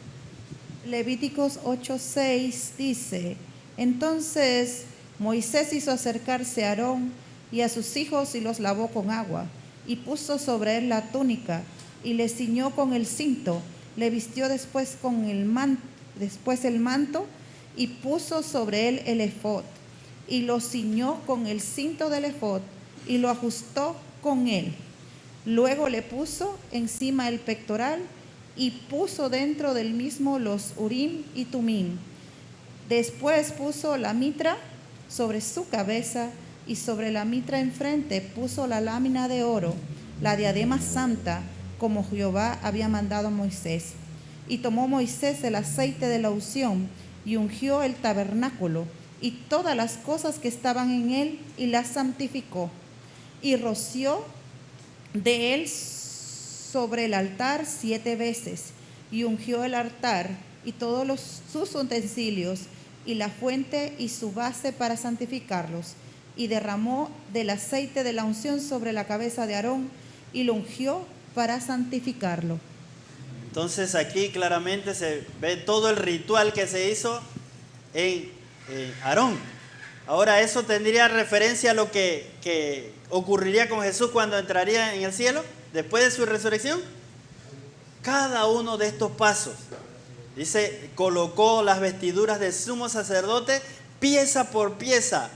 [SPEAKER 3] Levíticos 8:6 dice: entonces Moisés hizo acercarse a Aarón y a sus hijos y los lavó con agua, y puso sobre él la túnica, y le ciñó con el cinto, le vistió después el manto, y puso sobre él el efod, y lo ciñó con el cinto del efod, y lo ajustó con él. Luego le puso encima el pectoral, y puso dentro del mismo los urim y tumim. Después puso la mitra sobre su cabeza, y sobre la mitra enfrente puso la lámina de oro, la diadema santa, como Jehová había mandado a Moisés. Y tomó Moisés el aceite de la unción, y ungió el tabernáculo, y todas las cosas que estaban en él, y las santificó. Y roció de él sobre el altar 7 veces, y ungió el altar y todos sus utensilios, y la fuente y su base para santificarlos, y derramó del aceite de la unción sobre la cabeza de Aarón, y lo ungió para santificarlo.
[SPEAKER 1] Entonces aquí claramente se ve todo el ritual que se hizo en Aarón. Ahora, ¿eso tendría referencia a lo que ocurriría con Jesús cuando entraría en el cielo después de su resurrección? Cada uno de estos pasos, dice, colocó las vestiduras de sumo sacerdote pieza por pieza.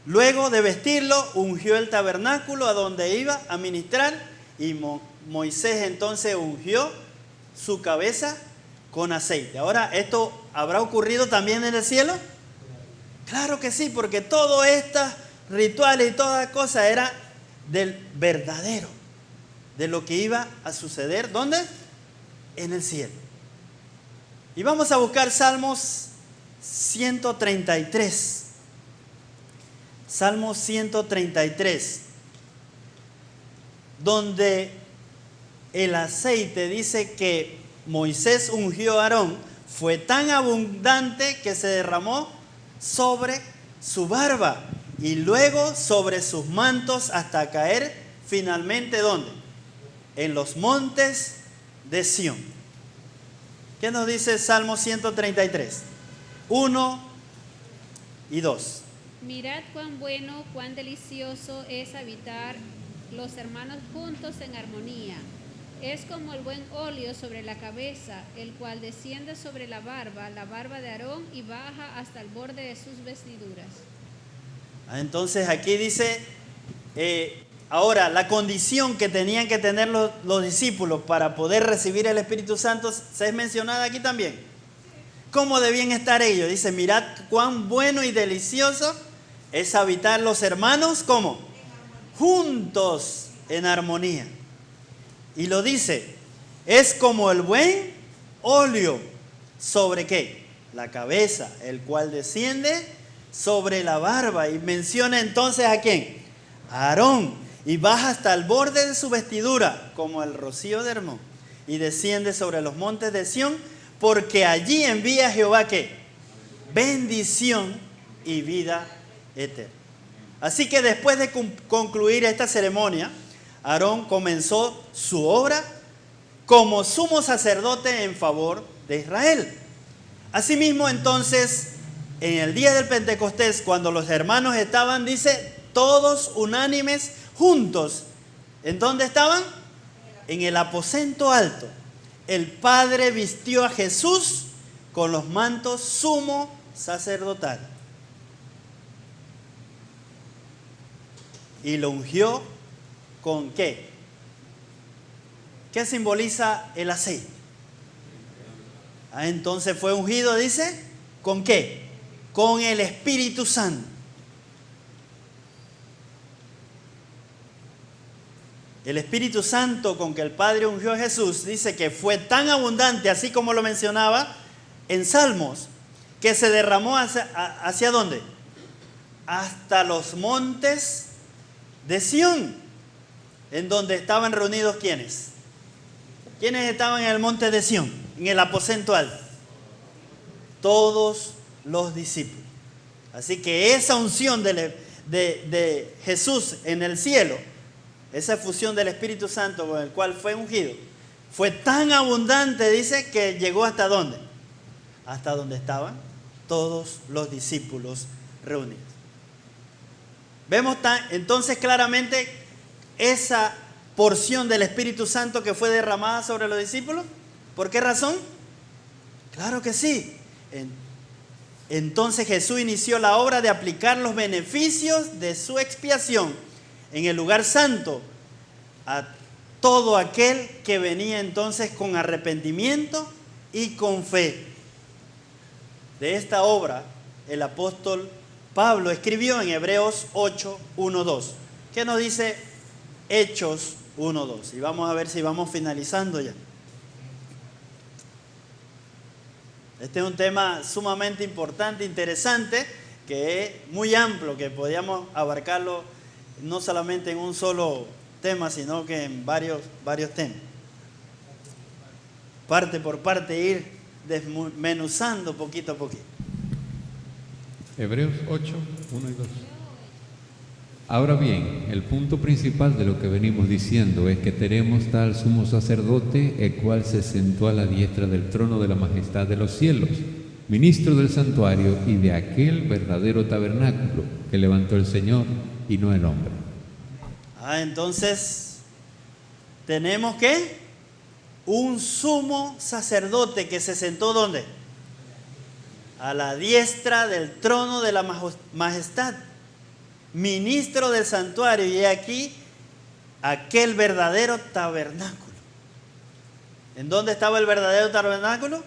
[SPEAKER 1] Luego de vestirlo, ungió el tabernáculo a donde iba a ministrar, y Moisés entonces ungió su cabeza con aceite. Ahora, ¿esto habrá ocurrido también en el cielo? Claro que sí, porque todos estos rituales y toda cosa era del verdadero, de lo que iba a suceder. ¿Dónde? En el cielo. Y vamos a buscar Salmos 133. Salmo 133, donde el aceite dice que Moisés ungió a Aarón, fue tan abundante que se derramó sobre su barba y luego sobre sus mantos hasta caer finalmente ¿dónde? En los montes de Sión. ¿Qué nos dice Salmo 133? 1 y 2.
[SPEAKER 7] Mirad cuán bueno, cuán delicioso es habitar los hermanos juntos en armonía. Es como el buen óleo sobre la cabeza, el cual desciende sobre la barba de Aarón, y baja hasta el borde de sus vestiduras.
[SPEAKER 1] Entonces aquí dice, ahora la condición que tenían que tener los discípulos para poder recibir el Espíritu Santo se es mencionada aquí también. ¿Cómo debían estar ellos? Dice, mirad cuán bueno y delicioso es habitar los hermanos, ¿cómo? Juntos en armonía. Y lo dice, es como el buen óleo sobre ¿qué? La cabeza, el cual desciende sobre la barba. Y menciona entonces ¿a quién? A Aarón. Y baja hasta el borde de su vestidura, como el rocío de Hermón. Y desciende sobre los montes de Sión, porque allí envía Jehová ¿qué? Bendición y vida eterna. Así que después de concluir esta ceremonia, Aarón comenzó su obra como sumo sacerdote en favor de Israel. Asimismo, entonces, en el día del Pentecostés, cuando los hermanos estaban, dice, todos unánimes juntos. ¿En dónde estaban? En el aposento alto. El Padre vistió a Jesús con los mantos sumo sacerdotal y lo ungió ¿con qué? ¿Qué simboliza el aceite? Entonces fue ungido, dice, ¿con qué? Con el Espíritu Santo. El Espíritu Santo con que el Padre ungió a Jesús, dice que fue tan abundante, así como lo mencionaba en Salmos, que se derramó ¿hacia dónde? Hasta los montes de Sión, en donde estaban reunidos ¿quiénes? ¿Quiénes estaban en el monte de Sión? En el aposento alto. Todos los discípulos. Así que esa unción de Jesús en el cielo, esa efusión del Espíritu Santo con el cual fue ungido, fue tan abundante, dice, que llegó ¿hasta dónde? Hasta donde estaban todos los discípulos reunidos. Vemos entonces claramente esa porción del Espíritu Santo que fue derramada sobre los discípulos. ¿Por qué razón? Claro que sí. Entonces Jesús inició la obra de aplicar los beneficios de su expiación en el lugar santo a todo aquel que venía entonces con arrepentimiento y con fe. De esta obra el apóstol Pablo escribió en Hebreos 8, 1, 2. ¿Qué nos dice Hechos 1, 2? Y vamos a ver si vamos finalizando ya. Este es un tema sumamente importante, interesante, que es muy amplio, que podíamos abarcarlo no solamente en un solo tema, sino que en varios temas. Parte por parte, ir desmenuzando poquito a poquito.
[SPEAKER 5] Hebreos 8, 1 y 2. Ahora bien, el punto principal de lo que venimos diciendo es que tenemos tal sumo sacerdote, el cual se sentó a la diestra del trono de la majestad de los cielos, ministro del santuario y de aquel verdadero tabernáculo que levantó el Señor y no el hombre.
[SPEAKER 1] Entonces, tenemos que un sumo sacerdote que se sentó ¿dónde? A la diestra del trono de la majestad, ministro del santuario, y aquí aquel verdadero tabernáculo. ¿En dónde estaba el verdadero tabernáculo?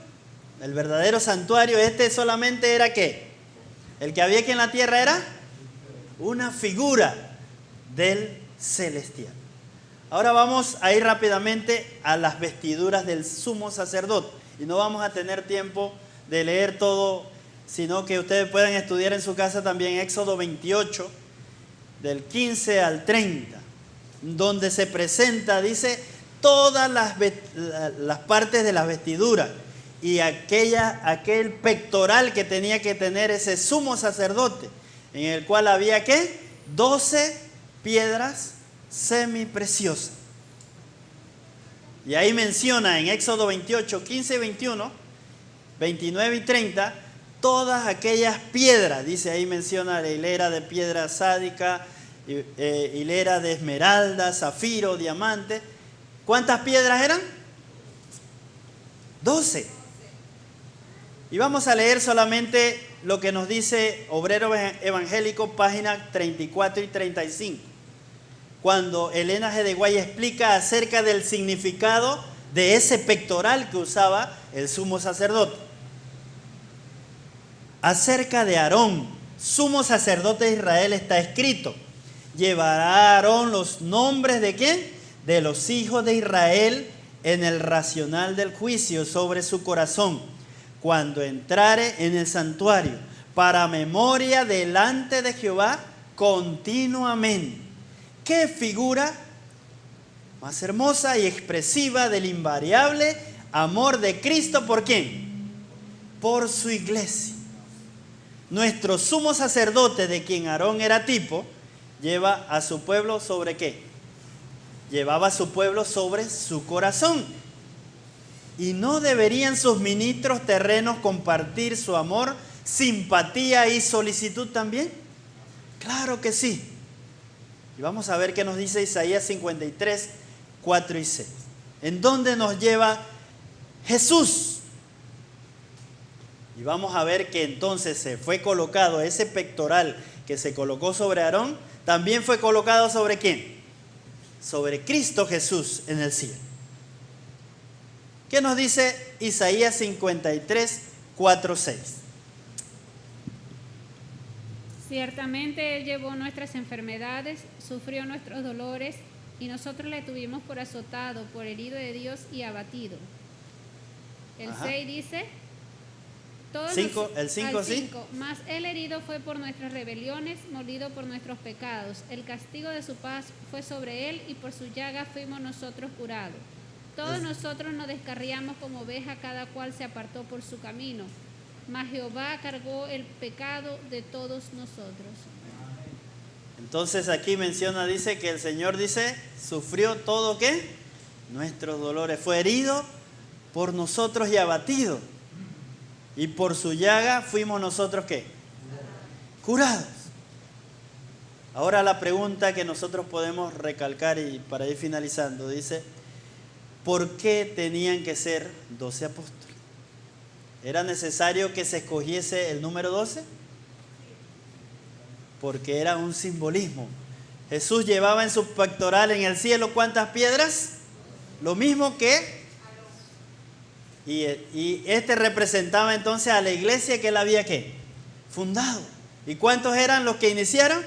[SPEAKER 1] El verdadero santuario. Este solamente era ¿qué? El que había aquí en la tierra era una figura del celestial. Ahora vamos a ir rápidamente a las vestiduras del sumo sacerdote, y no vamos a tener tiempo de leer todo, sino que ustedes puedan estudiar en su casa también Éxodo 28, del 15 al 30, donde se presenta, dice, todas las partes de las vestiduras y aquel pectoral que tenía que tener ese sumo sacerdote, en el cual había ¿qué? 12 piedras semipreciosas. Y ahí menciona en Éxodo 28, 15 y 21, 29 y 30, todas aquellas piedras. Dice ahí, menciona la hilera de piedra sádica, hilera de esmeralda, zafiro, diamante. ¿Cuántas piedras eran? 12. Y vamos a leer solamente lo que nos dice Obrero Evangélico, página 34 y 35. Cuando Elena G. de Guay explica acerca del significado de ese pectoral que usaba el sumo sacerdote. Acerca de Aarón, sumo sacerdote de Israel, está escrito: llevará a Aarón los nombres ¿de quién? De los hijos de Israel en el racional del juicio sobre su corazón, cuando entrare en el santuario, para memoria delante de Jehová continuamente. ¿Qué figura más hermosa y expresiva del invariable amor de Cristo? ¿Por quién? Por su iglesia. Nuestro sumo sacerdote, de quien Aarón era tipo, lleva a su pueblo sobre qué? Llevaba a su pueblo sobre su corazón. ¿Y no deberían sus ministros terrenos compartir su amor, simpatía y solicitud también? Claro que sí. Y vamos a ver qué nos dice Isaías 53, 4 y 6. ¿En dónde nos lleva Jesús? Y vamos a ver que entonces se fue colocado ese pectoral que se colocó sobre Aarón, también fue colocado sobre ¿quién? Sobre Cristo Jesús en el cielo. ¿Qué nos dice Isaías 53, 4, 6?
[SPEAKER 7] Ciertamente Él llevó nuestras enfermedades, sufrió nuestros dolores, y nosotros le tuvimos por azotado, por herido de Dios y abatido. El 6 dice...
[SPEAKER 1] El 5 sí.
[SPEAKER 7] Mas Él herido fue por nuestras rebeliones, molido por nuestros pecados. El castigo de su paz fue sobre Él, y por su llaga fuimos nosotros curados. Todos nosotros nos descarriamos como oveja, cada cual se apartó por su camino. Mas Jehová cargó el pecado de todos nosotros.
[SPEAKER 1] Entonces aquí menciona, dice que el Señor dice, sufrió todo ¿qué? Nuestros dolores. Fue herido por nosotros y abatido. Y por su llaga fuimos nosotros ¿qué? Curados. Ahora la pregunta que nosotros podemos recalcar y para ir finalizando, dice, ¿por qué tenían que ser 12 apóstoles? ¿Era necesario que se escogiese el número 12? Porque era un simbolismo. Jesús llevaba en su pectoral en el cielo ¿cuántas piedras? Lo mismo que... Y este representaba entonces a la iglesia que él había ¿qué? Fundado. ¿Y cuántos eran los que iniciaron?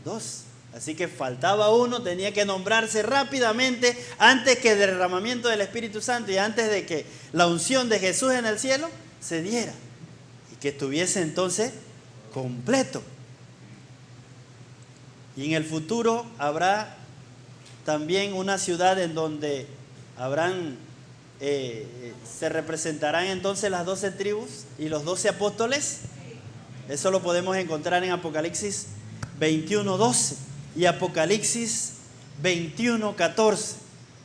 [SPEAKER 1] 2. Así que faltaba uno, tenía que nombrarse rápidamente antes que el derramamiento del Espíritu Santo y antes de que la unción de Jesús en el cielo se diera. Y que estuviese entonces completo. Y en el futuro habrá también una ciudad en donde habrán... se representarán entonces las 12 tribus y los 12 apóstoles. Eso lo podemos encontrar en Apocalipsis 21:12 y Apocalipsis 21:14.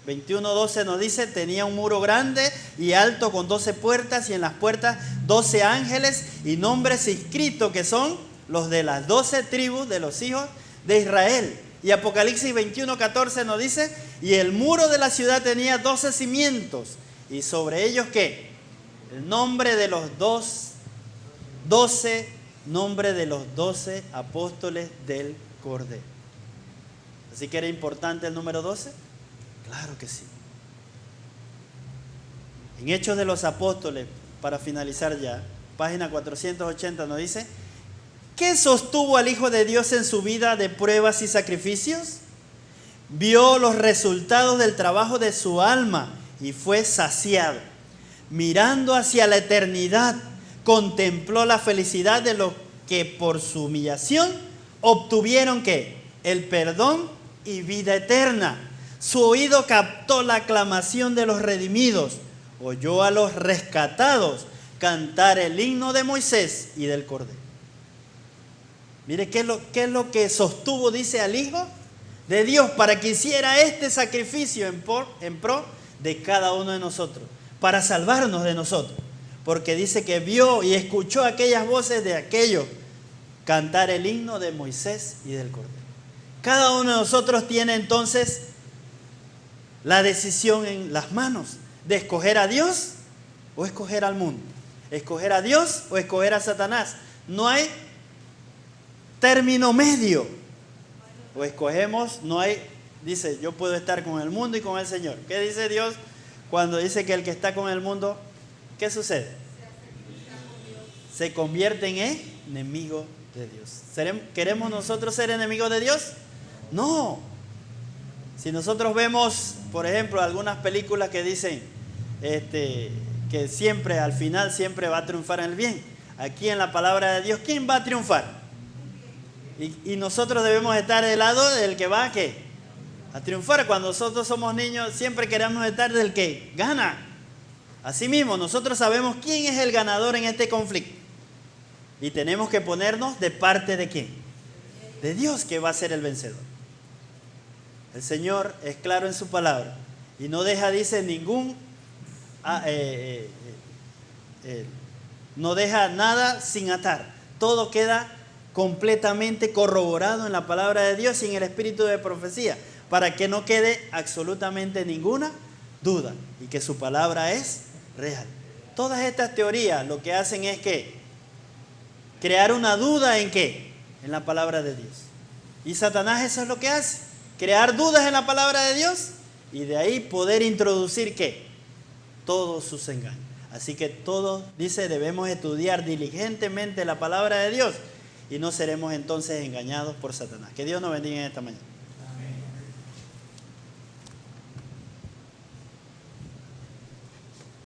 [SPEAKER 1] 21:12 nos dice, tenía un muro grande y alto con 12 puertas, y en las puertas 12 ángeles y nombres inscritos que son los de las 12 tribus de los hijos de Israel. Y Apocalipsis 21:14 nos dice, y el muro de la ciudad tenía 12 cimientos, y sobre ellos ¿qué? El nombre de los 12 apóstoles del Cordero. ¿Así que era importante el número 12? Claro que sí. En Hechos de los Apóstoles, para finalizar ya, página 480 nos dice, ¿qué sostuvo al Hijo de Dios en su vida de pruebas y sacrificios? Vio los resultados del trabajo de su alma y fue saciado. Mirando hacia la eternidad, contempló la felicidad de los que por su humillación obtuvieron ¿qué? El perdón y vida eterna. Su oído captó la aclamación de los redimidos, oyó a los rescatados cantar el himno de Moisés y del Cordero. Mire qué es lo que sostuvo, dice, al Hijo de Dios para que hiciera este sacrificio en pro de cada uno de nosotros, para salvarnos de nosotros. Porque dice que vio y escuchó aquellas voces de aquellos cantar el himno de Moisés y del Cordero. Cada uno de nosotros tiene entonces la decisión en las manos de escoger a Dios o escoger al mundo, escoger a Dios o escoger a Satanás. No hay término medio. O escogemos, no hay, dice, yo puedo estar con el mundo y con el Señor. ¿Qué dice Dios cuando dice que el que está con el mundo, qué sucede? Se convierte en enemigo de Dios. ¿Queremos nosotros ser enemigos de Dios? No. Si nosotros vemos, por ejemplo, algunas películas que dicen que siempre, al final, siempre va a triunfar el bien. Aquí en la palabra de Dios, ¿quién va a triunfar? Y nosotros debemos estar del lado del que va a ¿qué? A triunfar. Cuando nosotros somos niños, siempre queremos estar del que gana. Asimismo, nosotros sabemos quién es el ganador en este conflicto. Y tenemos que ponernos de parte de ¿quién? de Dios que va a ser el vencedor. El Señor es claro en su palabra y no deja, dice, no deja nada sin atar. Todo queda completamente corroborado en la palabra de Dios y en el espíritu de profecía, para que no quede absolutamente ninguna duda y que su palabra es real. Todas estas teorías lo que hacen es que crear una duda ¿en qué? En la palabra de Dios. Y Satanás eso es lo que hace, crear dudas en la palabra de Dios y de ahí poder introducir ¿qué? Todos sus engaños. Así que todos, dice, debemos estudiar diligentemente la palabra de Dios y no seremos entonces engañados por Satanás. Que Dios nos bendiga en esta mañana.